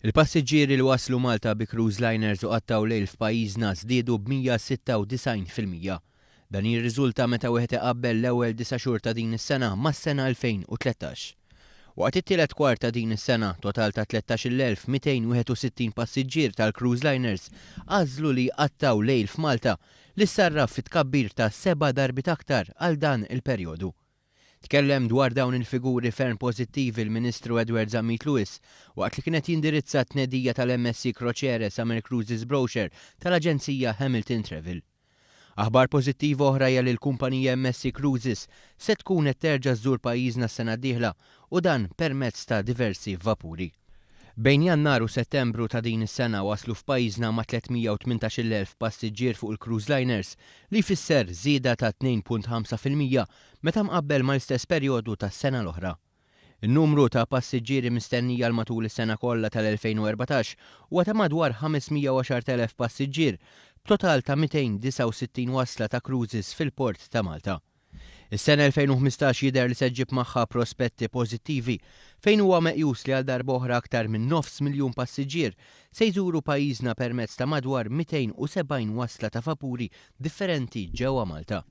Il-passiġġieri li waslu Malta bi cruise liners u qattaw lejl f'pajjiżna żdiedu b'196%. Dan jirriżulta meta wieħed iqabbel l-ewwel 9 xhur ta' din is-sena mas-sena 2013. Waqt it-tielet kwart ta' din is-sena, total ta' 13,261 passiġġier tal-cruise liners għażlu li qattaw lejl f'Malta li sarraf fit-tkabbir ta' 7 darbit aktar għal dan il-perjodu. Tkellem dwar dawn il-figuri ferm pożittivi l-Ministru Edward Zammit Lewis waqt li kienet jindirizza t-tnedija tal-MSC Crociere Summer Cruises Brochure tal-Aġenzija Hamilton Travel. Aħbar pożittiva oħra hija li l-kumpanija MSC Cruises se tkun qed terġa' żżur pajjiżna s-sena d-dieħla u dan permezz ta' diversi vapuri. Bejn Jannar u Settembru ta' din is-sena waslu f'pajjiżna ma' 318,000 passiġġier fuq il-cruise liners li jfisser żieda ta' 2.5% meta mqabbel mal-istess perjodu tas-sena l-oħra. In-numru ta' passiġġieri mistennija l matul is-sena kollha tal-2014 huwa ta' madwar 510,000 passiġġier b'total ta' 269 wasla ta' cruises fil-port ta' Malta. Is-sena 2015 jidher li se ġġib magħha prospetti pożittivi fejn huwa meqjus li għal darba oħra aktar minn 500,000 passiġġier se jżuru pajjiżna permezz ta' madwar 270 wasla ta' vapuri differenti ġewwa Malta.